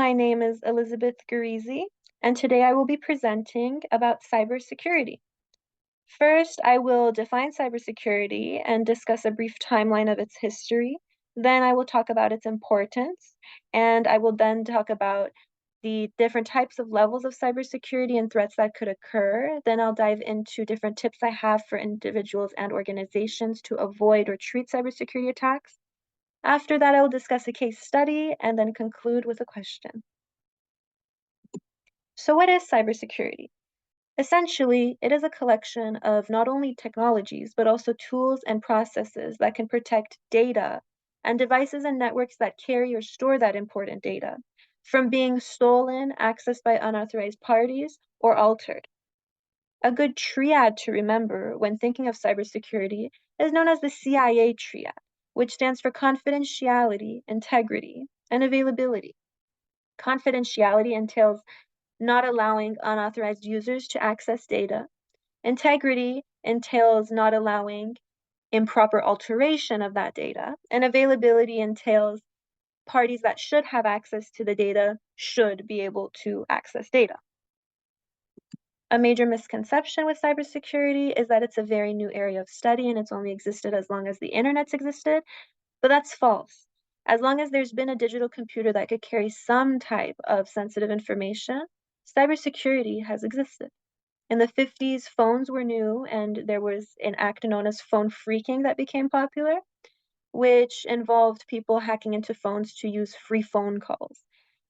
my name is Elizabeth Garizi, and today I will be presenting about cybersecurity. First, I will define cybersecurity and discuss a brief timeline of its history. Then I will talk about its importance, and I will then talk about the different types of levels of cybersecurity and threats that could occur. Then I'll dive into different tips I have for individuals and organizations to avoid or treat cybersecurity attacks. After that, I will discuss a case study and then conclude with a question. So what is cybersecurity? Essentially, it is a collection of not only technologies, but also tools and processes that can protect data and devices and networks that carry or store that important data from being stolen, accessed by unauthorized parties, or altered. A good triad to remember when thinking of cybersecurity is known as the CIA triad, which stands for confidentiality, integrity, and availability. Confidentiality entails not allowing unauthorized users to access data. Integrity entails not allowing improper alteration of that data. And availability entails parties that should have access to the data should be able to access data. A major misconception with cybersecurity is that it's a very new area of study and it's only existed as long as the internet's existed, but that's false. As long as there's been a digital computer that could carry some type of sensitive information, cybersecurity has existed. In the 50s, phones were new, and there was an act known as phone phreaking that became popular, which involved people hacking into phones to use free phone calls.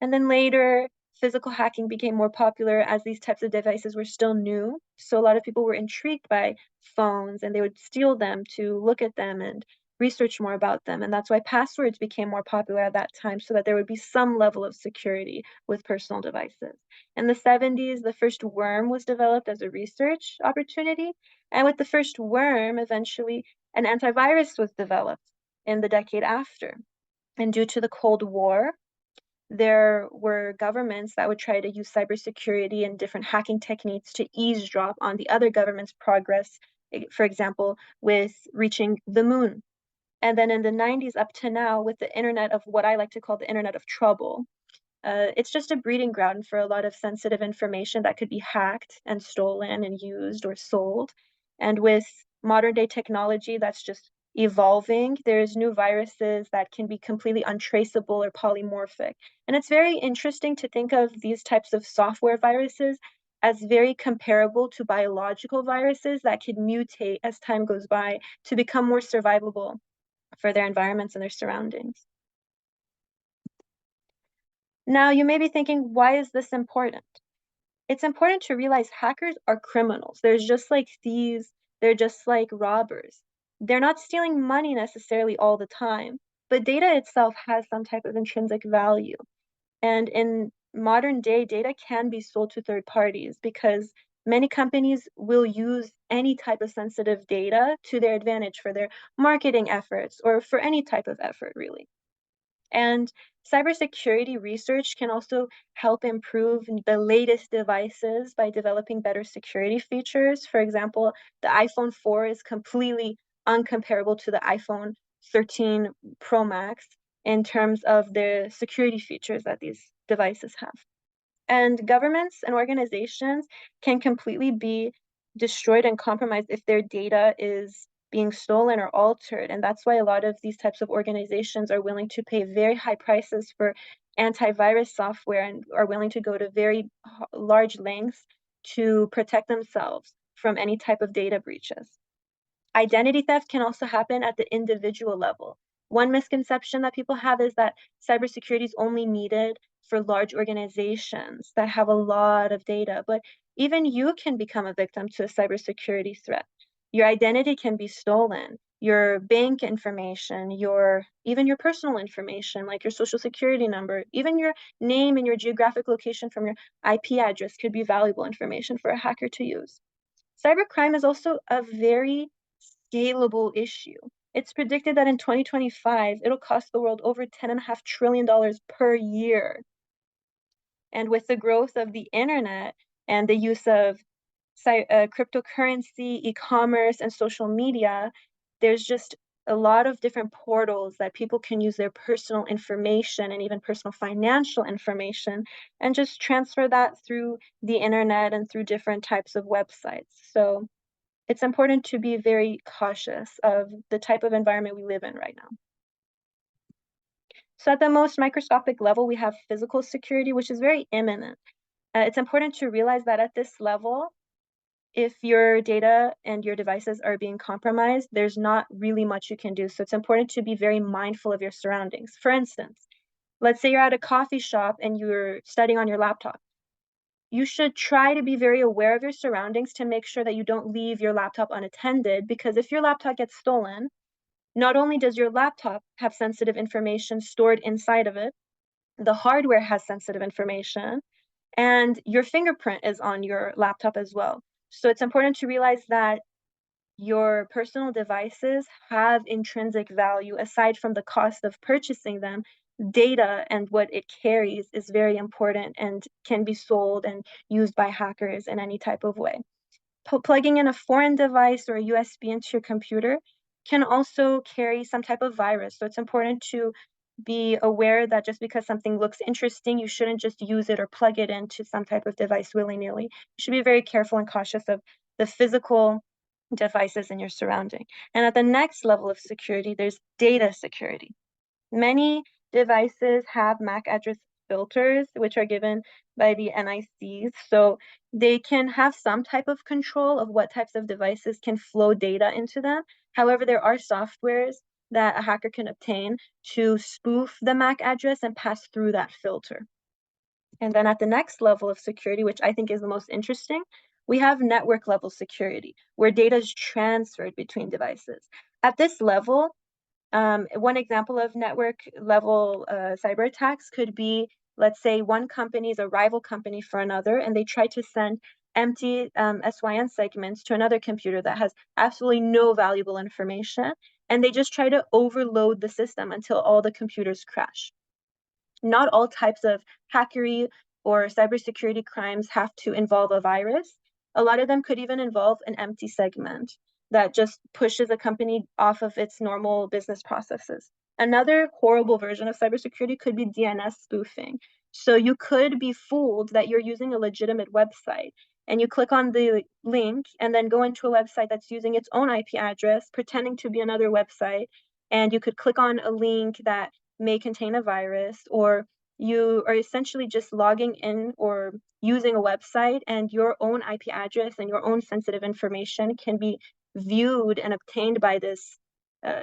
And then later, physical hacking became more popular as these types of devices were still new. So a lot of people were intrigued by phones and they would steal them to look at them and research more about them. And that's why passwords became more popular at that time, so that there would be some level of security with personal devices. In the 70s, the first worm was developed as a research opportunity. And with the first worm, eventually, an antivirus was developed in the decade after. And due to the Cold War, there were governments that would try to use cybersecurity and different hacking techniques to eavesdrop on the other government's progress, for example, with reaching the moon. And then in the 90s up to now, with the internet of what I like to call the internet of trouble, it's just a breeding ground for a lot of sensitive information that could be hacked and stolen and used or sold. And with modern day technology that's just evolving, there's new viruses that can be completely untraceable or polymorphic. And it's very interesting to think of these types of software viruses as very comparable to biological viruses that could mutate as time goes by to become more survivable for their environments and their surroundings. Now, you may be thinking, why is this important? It's important to realize hackers are criminals. They're just like thieves, they're just like robbers. They're not stealing money necessarily all the time, but data itself has some type of intrinsic value. And in modern day, data can be sold to third parties because many companies will use any type of sensitive data to their advantage for their marketing efforts or for any type of effort, really. And cybersecurity research can also help improve the latest devices by developing better security features. For example, the iPhone 4 is completely uncomparable to the iPhone 13 Pro Max in terms of the security features that these devices have. And governments and organizations can completely be destroyed and compromised if their data is being stolen or altered. And that's why a lot of these types of organizations are willing to pay very high prices for antivirus software and are willing to go to very large lengths to protect themselves from any type of data breaches. Identity theft can also happen at the individual level. One misconception that people have is that cybersecurity is only needed for large organizations that have a lot of data, but even you can become a victim to a cybersecurity threat. Your identity can be stolen, your bank information, even your personal information, like your social security number, even your name and your geographic location from your IP address could be valuable information for a hacker to use. Cybercrime is also a very scalable issue. It's predicted that in 2025, it'll cost the world over $10.5 trillion per year. And with the growth of the internet and the use of cryptocurrency, e-commerce, and social media, there's just a lot of different portals that people can use their personal information and even personal financial information and just transfer that through the internet and through different types of websites. So it's important to be very cautious of the type of environment we live in right now. So at the most microscopic level, we have physical security, which is very imminent. It's important to realize that at this level, if your data and your devices are being compromised, there's not really much you can do. So it's important to be very mindful of your surroundings. For instance, let's say you're at a coffee shop and you're studying on your laptop. You should try to be very aware of your surroundings to make sure that you don't leave your laptop unattended, because if your laptop gets stolen, not only does your laptop have sensitive information stored inside of it, the hardware has sensitive information, and your fingerprint is on your laptop as well. So it's important to realize that your personal devices have intrinsic value aside from the cost of purchasing them. Data and what it carries is very important and can be sold and used by hackers in any type of way. Plugging in a foreign device or a USB into your computer can also carry some type of virus. So it's important to be aware that just because something looks interesting, you shouldn't just use it or plug it into some type of device willy-nilly. You should be very careful and cautious of the physical devices in your surrounding. And at the next level of security, there's data security. Many devices have MAC address filters, which are given by the NICs, so they can have some type of control of what types of devices can flow data into them. However, there are softwares that a hacker can obtain to spoof the MAC address and pass through that filter. And then at the next level of security, which I think is the most interesting, we have network level security, where data is transferred between devices. At this level, one example of network level cyber attacks could be, let's say one company is a rival company for another, and they try to send empty SYN segments to another computer that has absolutely no valuable information, and they just try to overload the system until all the computers crash. Not all types of hackery or cybersecurity crimes have to involve a virus. A lot of them could even involve an empty segment that just pushes a company off of its normal business processes. Another horrible version of cybersecurity could be DNS spoofing. So you could be fooled that you're using a legitimate website, and you click on the link and then go into a website that's using its own IP address, pretending to be another website. And you could click on a link that may contain a virus, or you are essentially just logging in or using a website, and your own IP address and your own sensitive information can be viewed and obtained by this uh,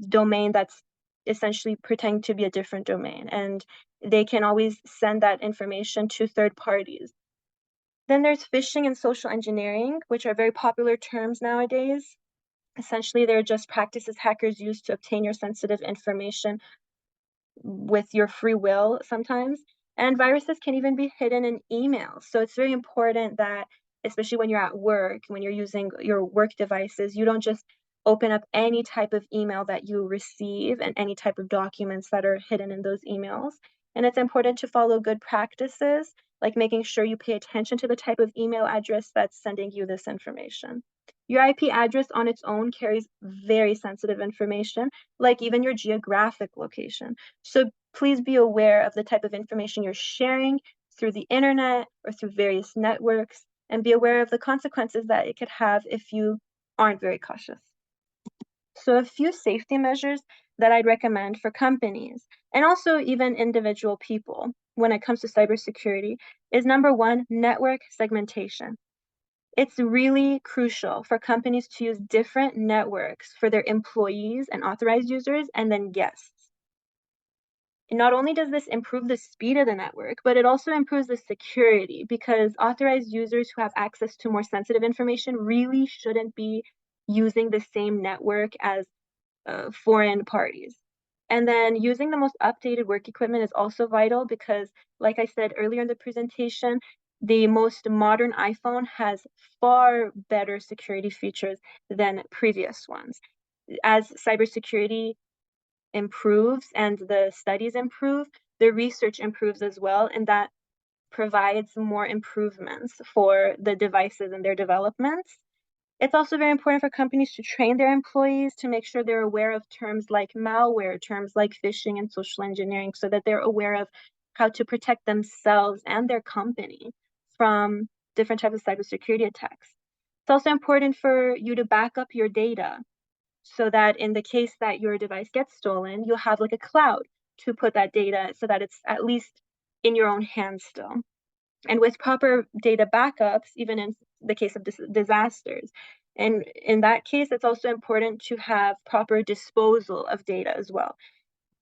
domain that's essentially pretending to be a different domain. And they can always send that information to third parties. Then there's phishing and social engineering, which are very popular terms nowadays. Essentially, they're just practices hackers use to obtain your sensitive information with your free will sometimes. And viruses can even be hidden in emails. So it's very important that, especially when you're at work, when you're using your work devices, you don't just open up any type of email that you receive and any type of documents that are hidden in those emails. And it's important to follow good practices, like making sure you pay attention to the type of email address that's sending you this information. Your IP address on its own carries very sensitive information, like even your geographic location. So please be aware of the type of information you're sharing through the internet or through various networks, and be aware of the consequences that it could have if you aren't very cautious. So a few safety measures that I'd recommend for companies and also even individual people when it comes to cybersecurity is number one, network segmentation. It's really crucial for companies to use different networks for their employees and authorized users and then guests. Not only does this improve the speed of the network, but it also improves the security, because authorized users who have access to more sensitive information really shouldn't be using the same network as foreign parties. And then using the most updated work equipment is also vital because, like I said earlier in the presentation, the most modern iPhone has far better security features than previous ones. As cybersecurity improves and the studies improve, the research improves as well, and that provides more improvements for the devices and their developments. It's also very important for companies to train their employees to make sure they're aware of terms like malware, terms like phishing and social engineering, so that they're aware of how to protect themselves and their company from different types of cybersecurity attacks. It's also important for you to back up your data so that in the case that your device gets stolen, you'll have like a cloud to put that data so that it's at least in your own hands still. And with proper data backups, even in the case of disasters. And in that case, it's also important to have proper disposal of data as well.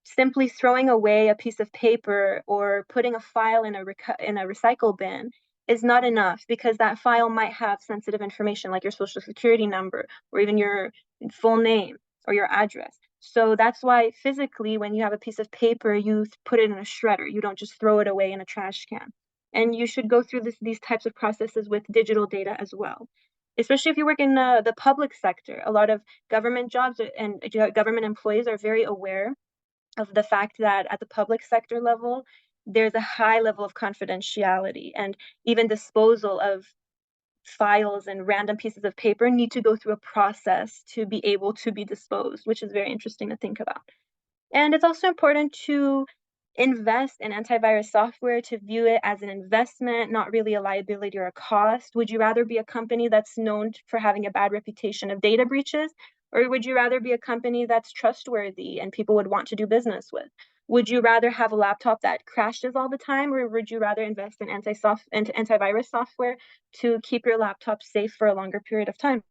Simply throwing away a piece of paper or putting a file in a recycle bin is not enough, because that file might have sensitive information like your social security number or even your full name or your address. So that's why physically, when you have a piece of paper, you put it in a shredder. You don't just throw it away in a trash can. And you should go through these types of processes with digital data as well. Especially if you work in the public sector, a lot of government jobs and government employees are very aware of the fact that at the public sector level, there's a high level of confidentiality, and even disposal of files and random pieces of paper need to go through a process to be able to be disposed, which is very interesting to think about. And it's also important to invest in antivirus software, to view it as an investment, not really a liability or a cost. Would you rather be a company that's known for having a bad reputation of data breaches, or would you rather be a company that's trustworthy and people would want to do business with? Would you rather have a laptop that crashes all the time, or would you rather invest in antivirus software to keep your laptop safe for a longer period of time?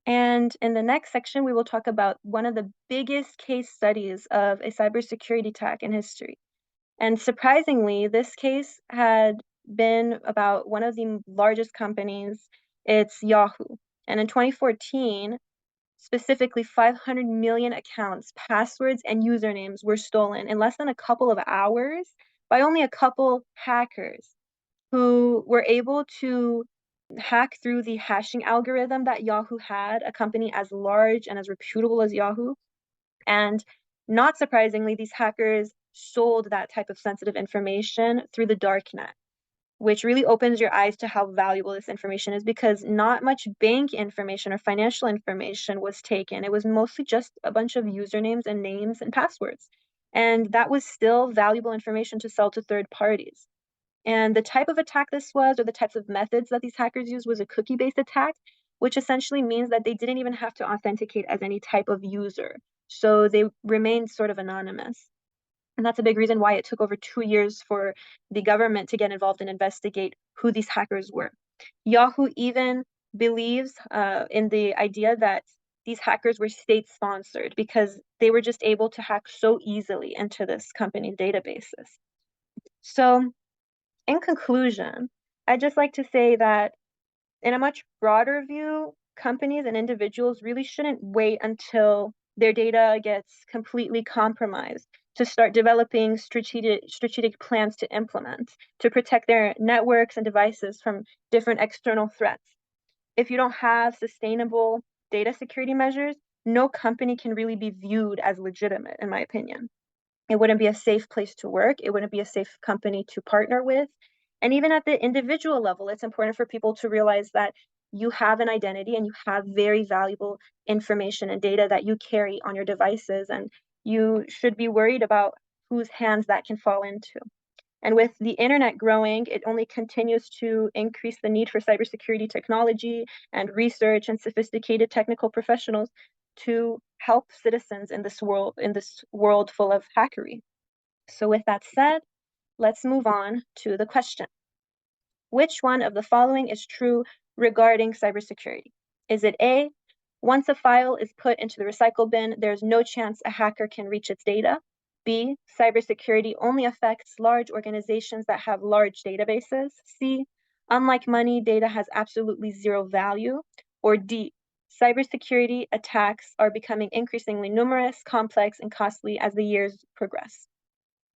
And in the next section, we will talk about one of the biggest case studies of a cybersecurity attack in history. And surprisingly, this case had been about one of the largest companies. It's Yahoo. And in 2014, specifically 500 million accounts, passwords, and usernames were stolen in less than a couple of hours by only a couple hackers who were able to hack through the hashing algorithm that Yahoo had, a company as large and as reputable as Yahoo. And not surprisingly, these hackers sold that type of sensitive information through the darknet, which really opens your eyes to how valuable this information is, because not much bank information or financial information was taken. It was mostly just a bunch of usernames and names and passwords. And that was still valuable information to sell to third parties. And the type of attack this was, or the types of methods that these hackers used, was a cookie-based attack, which essentially means that they didn't even have to authenticate as any type of user. So they remained sort of anonymous. And that's a big reason why it took over 2 years for the government to get involved and investigate who these hackers were. Yahoo even believes in the idea that these hackers were state-sponsored because they were just able to hack so easily into this company's databases. So in conclusion, I'd just like to say that in a much broader view, companies and individuals really shouldn't wait until their data gets completely compromised to start developing strategic plans to implement to protect their networks and devices from different external threats. If you don't have sustainable data security measures, no company can really be viewed as legitimate, in my opinion. It wouldn't be a safe place to work. It wouldn't be a safe company to partner with. And even at the individual level, it's important for people to realize that you have an identity and you have very valuable information and data that you carry on your devices, and you should be worried about whose hands that can fall into. And with the internet growing, it only continues to increase the need for cybersecurity technology and research and sophisticated technical professionals to help citizens in this world full of hackery. So with that said, let's move on to the question. Which one of the following is true regarding cybersecurity? Is it A, once a file is put into the recycle bin, there's no chance a hacker can reach its data? B, cybersecurity only affects large organizations that have large databases? C, unlike money, data has absolutely zero value? Or D, cybersecurity attacks are becoming increasingly numerous, complex, and costly as the years progress?